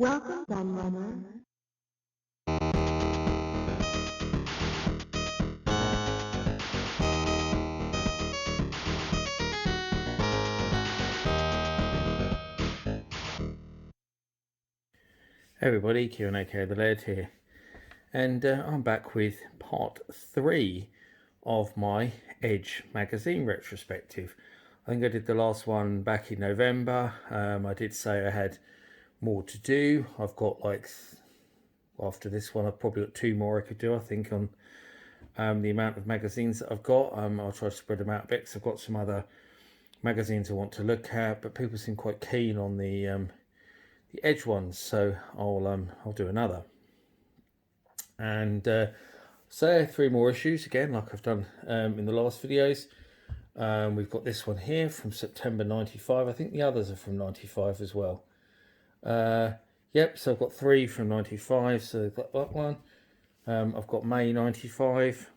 Welcome, Gunrunner. Hey everybody, Kieran aka The Laird here, and I'm back with part 3 of my Edge magazine retrospective. I think I did the last one back in November. I did say I had more to do. I've got after this one I've probably got 2 more I could do, I think, on the amount of magazines that I've got. I'll try to spread them out a bit because I've got some other magazines I want to look at, but people seem quite keen on the Edge ones, so I'll do another. And so 3 more issues again, like I've done in the last videos. We've got this one here from September 95. I think the others are from 95 as well. Yep, so I've got 3 from 95, so I've got that one. I've got May 95,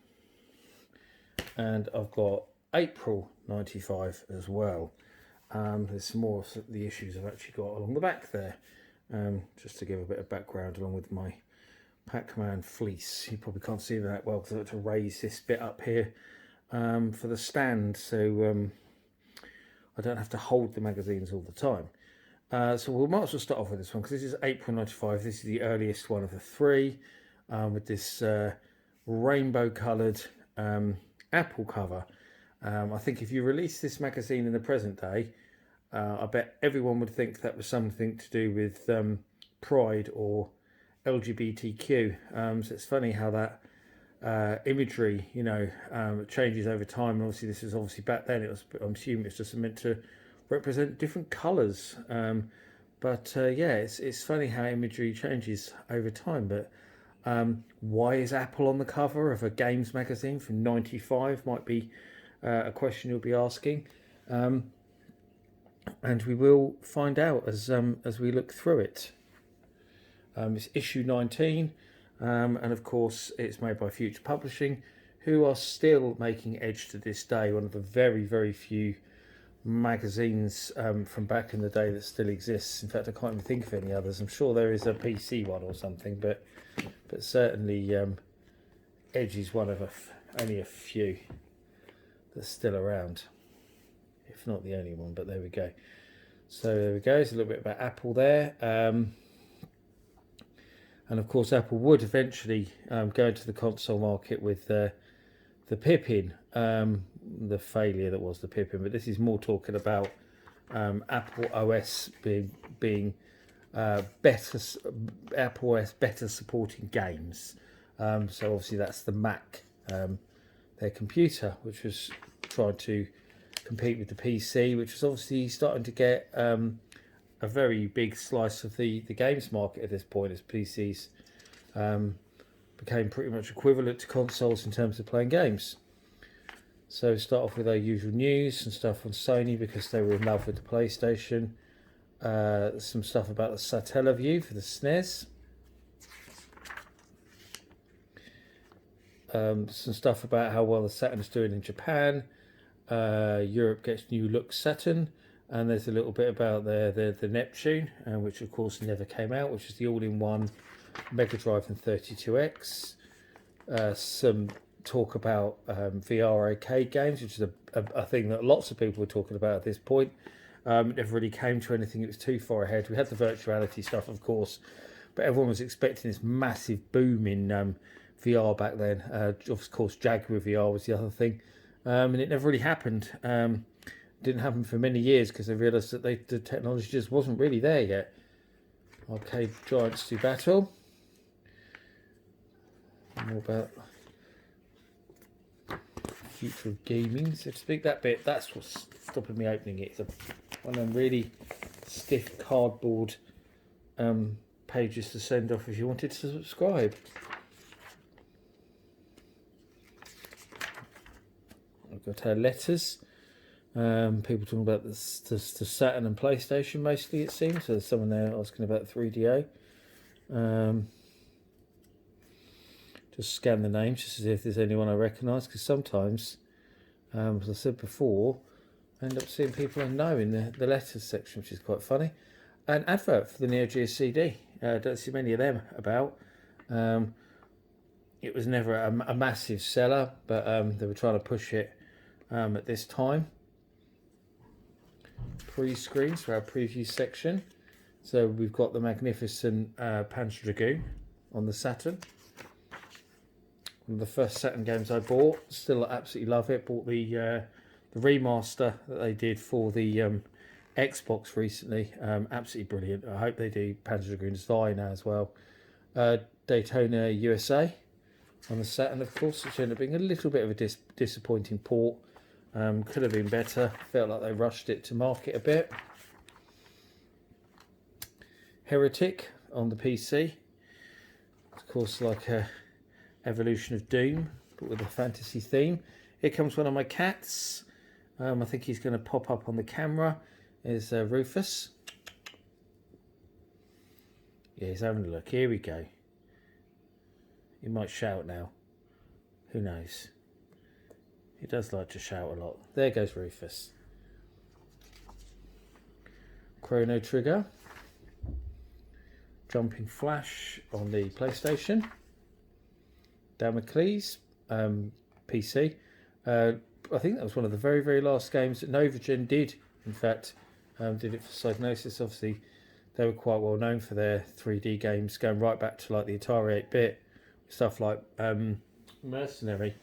and I've got April 95 as well. There's some more of the issues I've actually got along the back there, just to give a bit of background along with my Pac-Man fleece. You probably can't see that well because I had to raise this bit up here for the stand, so I don't have to hold the magazines all the time. So we might as well start off with this one because this is April 95. This is the earliest one of the 3, with this rainbow coloured apple cover. I think if you release this magazine in the present day, I bet everyone would think that was something to do with pride or LGBTQ. So it's funny how that imagery, changes over time. And obviously, this was obviously back then. I'm assuming it's just meant to represent different colours. But yeah, it's funny how imagery changes over time. But why is Apple on the cover of a games magazine from '95? Might be a question you'll be asking, and we will find out as we look through it. It's issue 19, and of course it's made by Future Publishing, who are still making Edge to this day, one of the very, very few magazines from back in the day that still exists. In fact, I can't even think of any others. I'm sure there is a PC one or something, but certainly Edge is one of only a few that's still around, if not the only one, but there we go. So there we go, it's a little bit about Apple there. And of course, Apple would eventually go into the console market with the Pippin, the failure that was the Pippin. But this is more talking about Apple OS being better, Apple OS better supporting games. So obviously that's the Mac, their computer, which was trying to compete with the PC, which was obviously starting to get a very big slice of the games market at this point, as PCs became pretty much equivalent to consoles in terms of playing games. So start off with our usual news and stuff on Sony because they were in love with the PlayStation. Some stuff about the Satellaview for the SNES. Some stuff about how well the Saturn is doing in Japan. Europe gets new look Saturn. And there's a little bit about the Neptune, which of course never came out, which is the all-in-one Mega Drive and 32X. Some talk about VR arcade games, which is a thing that lots of people were talking about at this point. It never really came to anything. It was too far ahead. We had the virtuality stuff, of course, but everyone was expecting this massive boom in VR back then. Of course, Jaguar VR was the other thing, and it never really happened. Didn't happen for many years because they realised that the technology just wasn't really there yet. Arcade Giants do battle. More about future of gaming, so to speak. That bit, that's what's stopping me opening it. It's one of them really stiff cardboard pages to send off if you wanted to subscribe. I've got our letters. People talking about the Saturn and PlayStation mostly, it seems. So there's someone there asking about 3DO. Just scan the names just to see if there's anyone I recognise, because sometimes, as I said before, I end up seeing people I know in the letters section, which is quite funny. An advert for the Neo Geo CD, Don't see many of them about. It was never a massive seller, but they were trying to push it at this time. Pre-screens for our preview section. So we've got the magnificent Panzer Dragoon on the Saturn. One of the first Saturn games I bought. Still absolutely love it. Bought the remaster that they did for the Xbox recently. Absolutely brilliant. I hope they do Panzer Dragoon Die now as well. Daytona USA on the Saturn, of course, which ended up being a little bit of a disappointing port. Could have been better. Felt like they rushed it to market a bit. Heretic on the PC. Of course, like a evolution of Doom, but with a fantasy theme. Here comes one of my cats. I think he's going to pop up on the camera. Is Rufus. Yeah, he's having a look. Here we go. He might shout now. Who knows? He does like to shout a lot. There goes Rufus. Chrono Trigger. Jumping Flash on the PlayStation. Damocles PC. I think that was one of the very, very last games that Novagen did. In fact, did it for Psygnosis. Obviously, they were quite well known for their 3D games, going right back to like the Atari 8-bit stuff like Mercenary.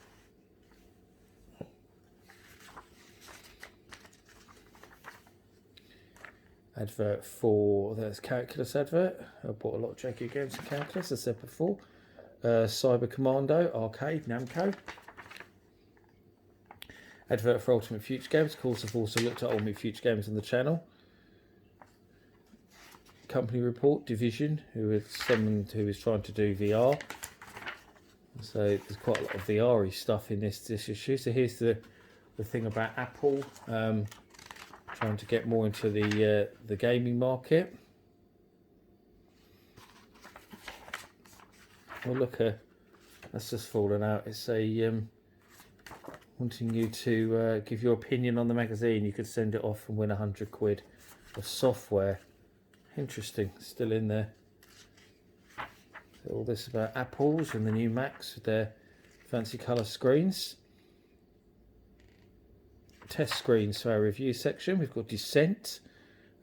Advert for there's Calculus advert. I bought a lot of Jaguar games for Calculus, as I said before. Cyber Commando Arcade Namco. Advert for Ultimate Future Games. Of course, I've also looked at Ultimate Future Games on the channel. Company report Division, who is someone who is trying to do VR. So there's quite a lot of VR-y stuff in this issue. So here's the thing about Apple. Trying to get more into the gaming market. Well, look, that's just fallen out. It's a wanting you to give your opinion on the magazine. You could send it off and win £100 of software. Interesting, still in there. So all this about Apples and the new Macs with their fancy colour screens. Test screens for our review section. We've got Descent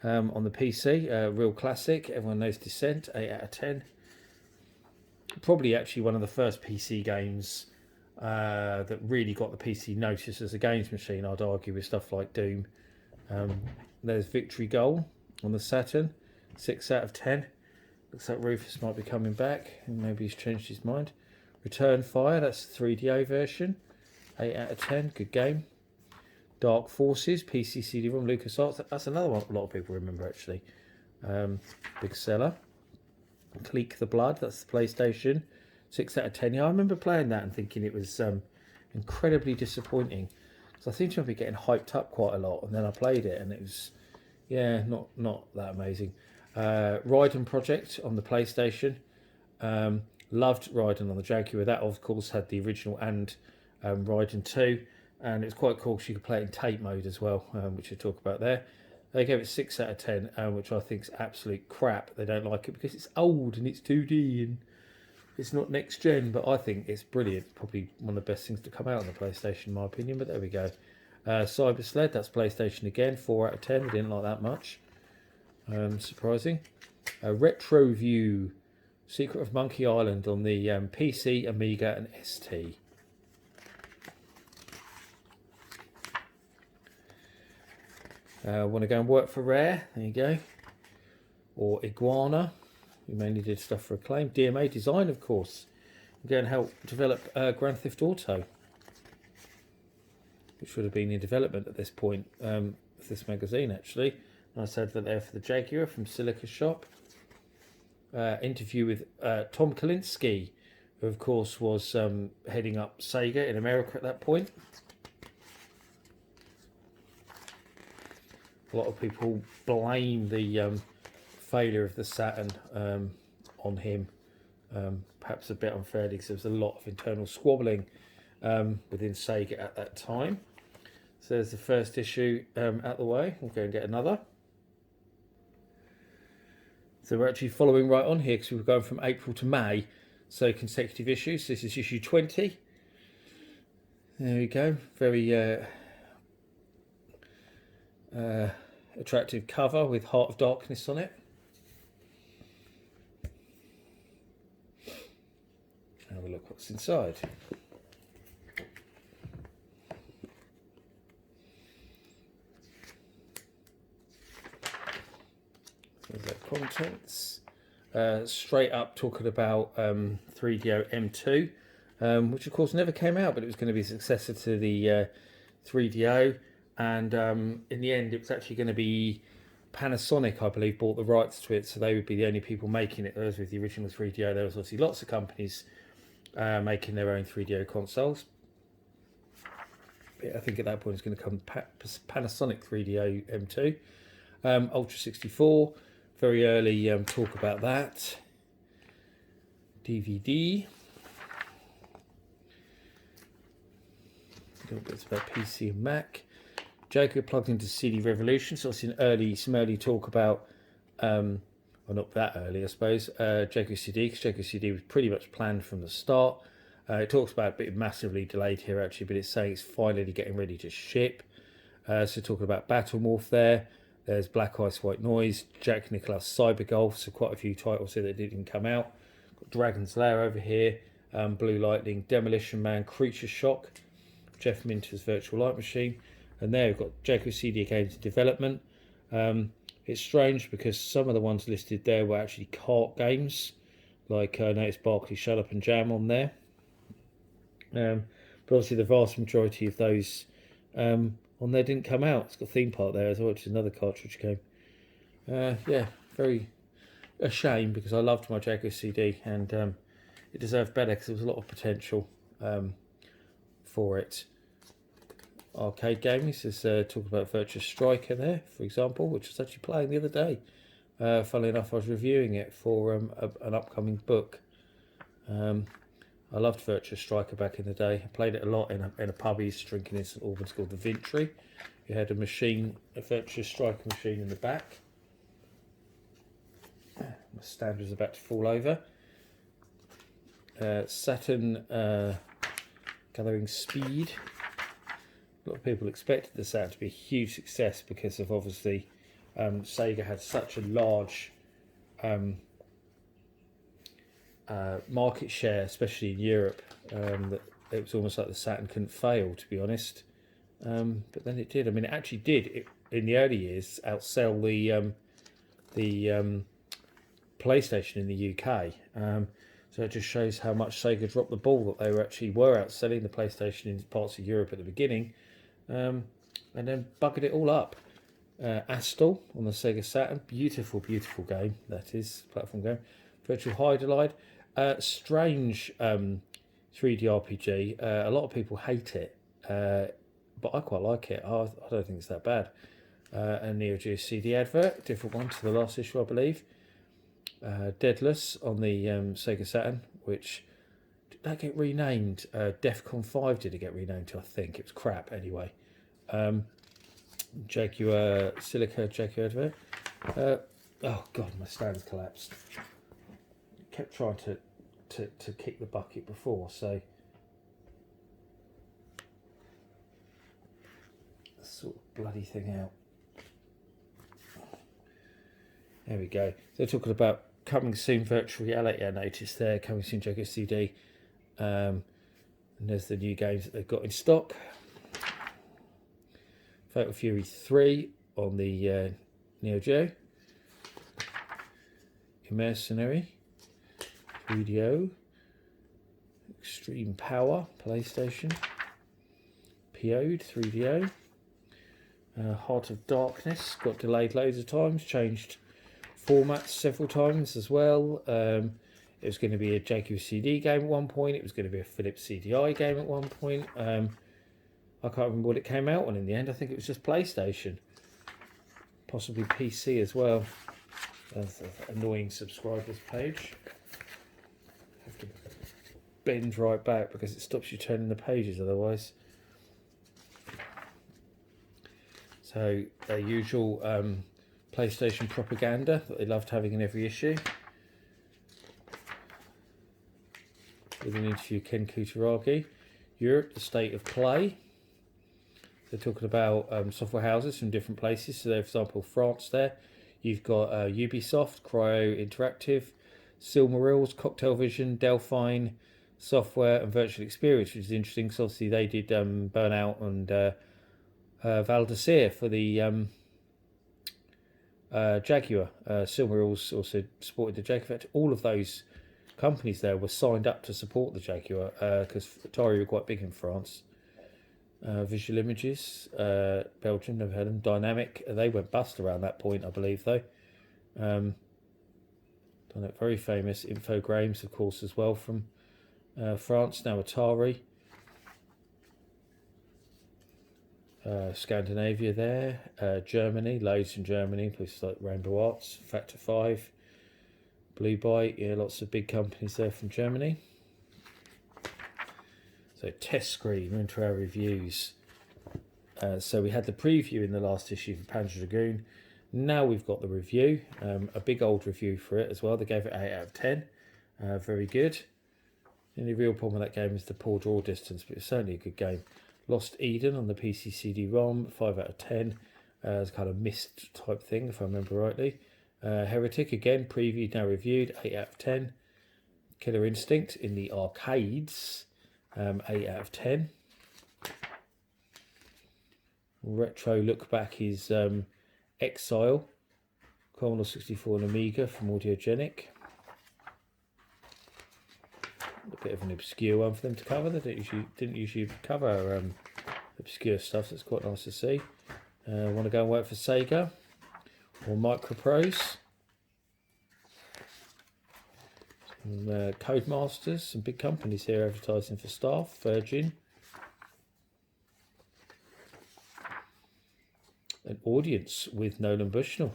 on the PC, real classic. Everyone knows Descent, 8 out of 10. Probably actually one of the first PC games that really got the PC noticed as a games machine, I'd argue, with stuff like Doom. There's Victory Goal on the Saturn, 6 out of 10. Looks like Rufus might be coming back, and maybe he's changed his mind. Return Fire, that's the 3DO version, 8 out of 10, good game. Dark Forces, PC CD-ROM, LucasArts. That's another one a lot of people remember, actually. Big seller. Cleak the Blood, that's the PlayStation. 6 out of 10. Yeah, I remember playing that and thinking it was incredibly disappointing. So I seem to be getting hyped up quite a lot. And then I played it and it was, yeah, not that amazing. Raiden Project on the PlayStation. Loved Raiden on the Jaguar. That, of course, had the original and Raiden 2. And it's quite cool because you could play it in tape mode as well, which we'll talk about there. They gave it 6 out of 10, which I think is absolute crap. They don't like it because it's old and it's 2D and it's not next gen, but I think it's brilliant. Probably one of the best things to come out on the PlayStation, in my opinion, but there we go. Cyber Sled, that's PlayStation again, 4 out of 10. We didn't like that much. Surprising. Retro View, Secret of Monkey Island on the PC, Amiga and ST. Want to go and work for Rare? There you go. Or Iguana, who mainly did stuff for Acclaim. DMA Design, of course. Go and help develop Grand Theft Auto, which would have been in development at this point with this magazine, actually. Nice advert there for the Jaguar from Silica Shop. Interview with Tom Kalinske, who, of course, was heading up Sega in America at that point. A lot of people blame the failure of the Saturn on him, perhaps a bit unfairly, because there was a lot of internal squabbling within Sega at that time. So there's the first issue out the way. We'll go and get another. So we're actually following right on here because we were going from April to May, so consecutive issues. This is issue 20. There we go. Very attractive cover with Heart of Darkness on it. Have a look what's inside. There's the contents. Straight up talking about 3DO M2, which of course never came out, but it was going to be a successor to the 3DO. And in the end, it was actually going to be Panasonic, I believe, bought the rights to it, so they would be the only people making it. Whereas with the original 3DO, there was obviously lots of companies making their own 3DO consoles. But I think at that point it's going to come Panasonic 3DO M2. Ultra 64, very early talk about that. DVD. A little bit about PC and Mac. Jaco plugged into CD Revolution, so it's some early talk about, well, not that early, I suppose, Jaco CD, because Jaco CD was pretty much planned from the start. It talks about a bit massively delayed here, actually, but it's saying it's finally getting ready to ship. So talking about Battle Morph there. There's Black Ice, White Noise, Jack Nicklaus Cyber Golf, so quite a few titles here that didn't come out. Got Dragon's Lair over here, Blue Lightning, Demolition Man, Creature Shock, Jeff Minter's Virtual Light Machine. And there we've got Jaco CD games in development. It's strange because some of the ones listed there were actually kart games, like I noticed Barkley Shut Up and Jam on there. But obviously the vast majority of those on there didn't come out. It's got Theme Park there as well, which is another cartridge game. Yeah, very a shame because I loved my Jaco CD and it deserved better because there was a lot of potential for it. Arcade gaming, says talking about Virtua Striker there, for example, which I was actually playing the other day. Funnily enough, I was reviewing it for an upcoming book. I loved Virtua Striker back in the day. I played it a lot in a pub I used to drink in St Albans called the Vintry. You had a Virtua Striker machine in the back. My stand was about to fall over. Saturn Gathering Speed. A lot of people expected the Saturn to be a huge success because of obviously Sega had such a large market share, especially in Europe, that it was almost like the Saturn couldn't fail, to be honest. But then it did. I mean, it actually did in the early years outsell the PlayStation in the UK. So it just shows how much Sega dropped the ball, that they were outselling the PlayStation in parts of Europe at the beginning. And then buggered it all up. Astal on the Sega Saturn, beautiful game, that is, platform game. Virtual Hydolide, strange 3D RPG. A lot of people hate it, but I quite like it. I don't think it's that bad. A Neo Geo CD advert, different one to the last issue, I believe. Deadless on the Sega Saturn, which did that get renamed? Defcon 5 did it get renamed to? I think it was crap anyway. Jaguar Silica Jaguar advert. Oh god, my stand's collapsed. Kept trying to kick the bucket before, so sort of bloody thing out. There we go. So talking about coming soon virtual reality, I noticed there, coming soon Jaco CD. And there's the new games that they've got in stock. Fatal Fury 3 on the Neo Geo. Mercenary 3DO. Extreme Power PlayStation. PO'd 3DO. Heart of Darkness got delayed loads of times, changed formats several times as well. It was going to be a Jaco CD game at one point. It was going to be a Philips CDI game at one point. I can't remember what it came out on in the end. I think it was just PlayStation. Possibly PC as well. That's an annoying subscribers page. Have to bend right back because it stops you turning the pages otherwise. So their usual PlayStation propaganda that they loved having in every issue. With an interview Ken Kutaragi. Europe, the state of play. They're talking about software houses from different places. So, for example, France there. You've got Ubisoft, Cryo Interactive, Silmarils, Cocktail Vision, Delphine Software, and Virtual Experience, which is interesting because obviously they did Burnout and Val d'Isere for the Jaguar. Silmarils also supported the Jaguar. All of those companies there were signed up to support the Jaguar because Atari were quite big in France. Visual Images, Belgium, never heard of them. Dynamic, they went bust around that point, I believe, though. Very famous. Infogrames, of course, as well, from France. Now Atari. Scandinavia there. Germany, loads in Germany, places like Rainbow Arts, Factor 5, Blue Byte, yeah, lots of big companies there from Germany. So test screen, we're into our reviews. So we had the preview in the last issue for Panzer Dragoon. Now we've got the review, a big old review for it as well. They gave it 8 out of 10. Very good. The only real problem with that game is the poor draw distance, but it's certainly a good game. Lost Eden on the PC CD-ROM, 5 out of 10. It's kind of mist type thing, if I remember rightly. Heretic, again, previewed, now reviewed, 8 out of 10. Killer Instinct in the arcades, 8 out of 10. Retro Look Back is Exile, Commodore 64 and Amiga from Audiogenic. A bit of an obscure one for them to cover. They didn't usually cover obscure stuff, so it's quite nice to see. Want to go and work for Sega or Microprose? Codemasters, some big companies here advertising for staff. Virgin. An audience with Nolan Bushnell,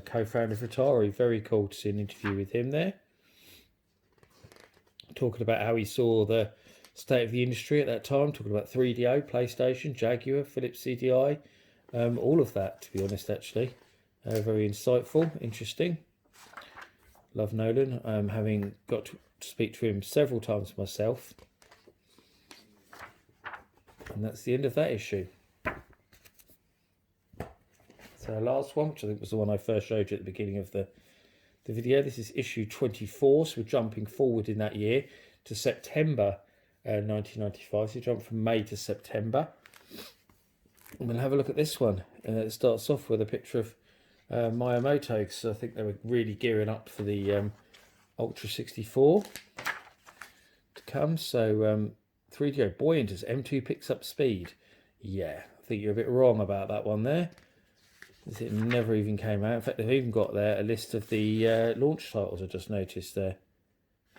co-founder of Atari. Very cool to see an interview with him there. Talking about how he saw the state of the industry at that time. Talking about 3DO, PlayStation, Jaguar, Philips CDI. All of that, to be honest, actually. Very insightful, interesting. Love Nolan. Having got to speak to him several times myself. And that's the end of that issue. So last one, which I think was the one I first showed you at the beginning of the video. This is issue 24, so we're jumping forward in that year to September 1995. So we jump from May to September. I'm going to have a look at this one. It starts off with a picture of Miyamoto, because I think they were really gearing up for the Ultra 64 to come. So 3DO boy enters, M2 picks up speed. Yeah, I think you're a bit wrong about that one there. It never even came out. In fact, they've even got there a list of the launch titles I just noticed there,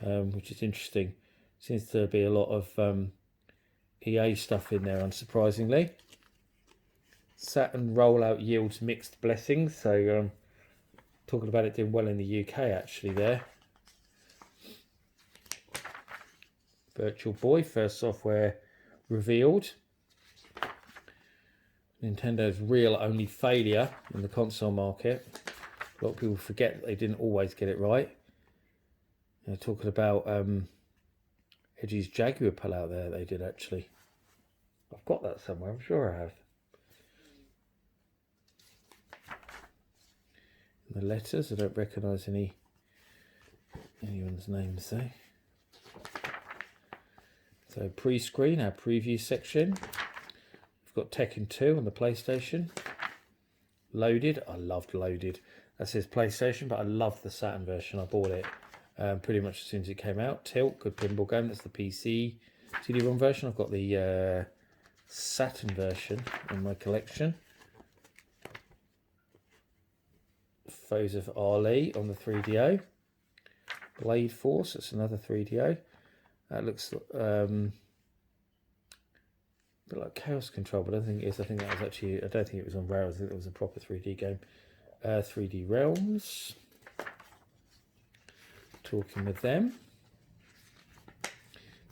which is interesting. Seems to be a lot of EA stuff in there, unsurprisingly. Saturn rollout yields mixed blessings. So talking about it doing well in the UK actually there. Virtual Boy, first software revealed. Nintendo's real only failure in the console market. A lot of people forget that they didn't always get it right. They're talking about Edgy's Jaguar pull out there, they did actually. I've got that somewhere, I'm sure I have. And the letters, I don't recognise anyone's names there. So pre-screen, our preview section. We've got Tekken 2 on the PlayStation. Loaded. I loved Loaded. That says PlayStation, but I love the Saturn version. I bought it pretty much as soon as it came out. Tilt, good pinball game. That's the PC CD-ROM version. I've got the Saturn version in my collection. Foes of Ali on the 3DO. Blade Force, that's another 3DO. That looks a bit like Chaos Control, but I don't think it is. I think that was actually, I don't think it was on Rails. I think it was a proper 3D game. 3D Realms. Talking with them.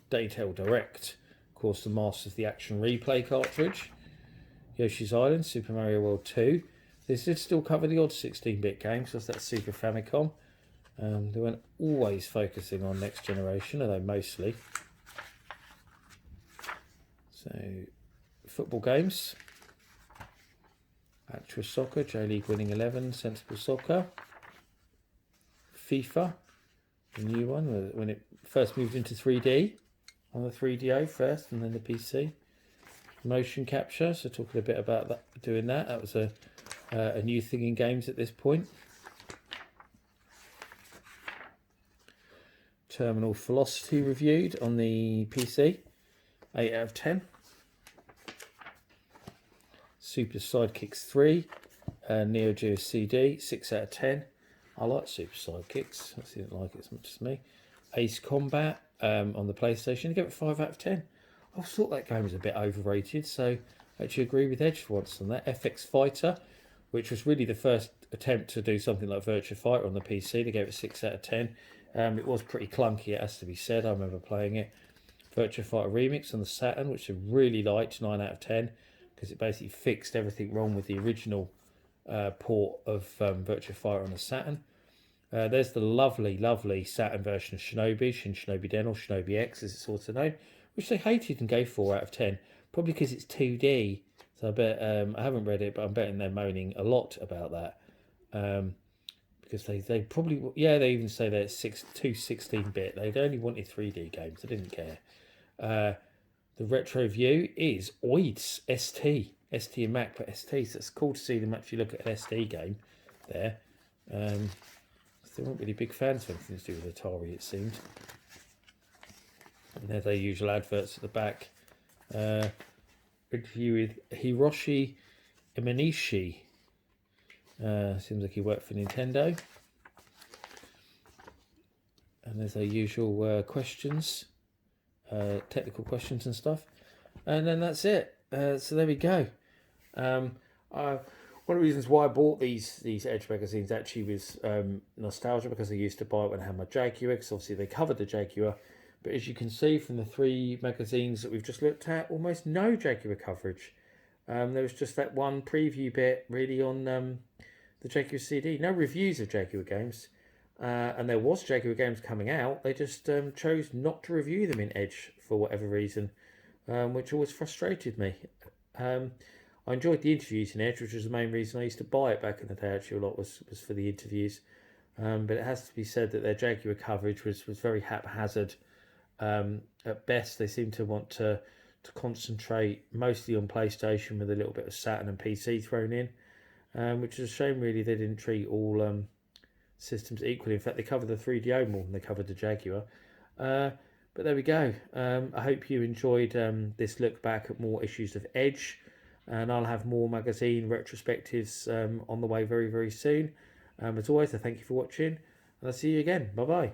Daytale Direct. Of course, the Masters of the Action Replay cartridge. Yoshi's Island, Super Mario World 2. This did still cover the odd 16-bit games, because that's Super Famicom. They weren't always focusing on next generation, although mostly. So, football games. Actual Soccer, J-League Winning 11, Sensible Soccer. FIFA, the new one, when it first moved into 3D, on the 3DO first and then the PC. Motion capture, so talking a bit about that, doing that. That was a new thing in games at this point. Terminal Velocity reviewed on the PC, 8 out of 10. Super Sidekicks 3, Neo Geo CD, 6 out of 10. I like Super Sidekicks, I didn't like it as much as me. Ace Combat on the PlayStation, I gave it 5 out of 10. I thought that game was a bit overrated, so I actually agree with Edge for once on that. FX Fighter, which was really the first attempt to do something like Virtua Fighter on the PC, they gave it 6 out of 10. It was pretty clunky, it has to be said, I remember playing it. Virtua Fighter Remix on the Saturn, which I really liked, 9 out of 10. Because it basically fixed everything wrong with the original port of Virtua Fighter on the Saturn. There's the lovely Saturn version of Shinobi, Shin Shinobi Den, or Shinobi X as it's also known, which they hated and gave 4 out of 10, probably because it's 2D. So I bet, I haven't read it, but I'm betting they're moaning a lot about that. Because they probably, yeah, they even say that it's 16-bit. They'd only wanted 3D games, they didn't care. The retro view is OIDS ST and Mac, but ST, so it's cool to see them actually look at an ST game there. They weren't really big fans of anything to do with Atari, it seemed. And there's their usual adverts at the back. Interview with Hiroshi Imanishi. Seems like he worked for Nintendo. And there's their usual questions. Technical questions and stuff, and then that's it. So there we go. One of the reasons why I bought these Edge magazines actually was nostalgia, because I used to buy it when I had my Jaguar, because obviously they covered the Jaguar, but as you can see from the 3 magazines that we've just looked at, almost no Jaguar coverage. There was just that one preview bit really on the Jaguar CD. No reviews of Jaguar games. And there was Jaguar games coming out, they just chose not to review them in Edge for whatever reason, which always frustrated me. I enjoyed the interviews in Edge, which was the main reason I used to buy it back in the day. Actually, a lot was for the interviews. But it has to be said that their Jaguar coverage was very haphazard. At best, they seem to want to concentrate mostly on PlayStation with a little bit of Saturn and PC thrown in, which is a shame really. They didn't treat all systems equally. In fact, they covered the 3DO more than they covered the Jaguar. But there we go. I hope you enjoyed this look back at more issues of Edge, and I'll have more magazine retrospectives on the way very soon. As always, I thank you for watching, and I'll see you again. Bye bye.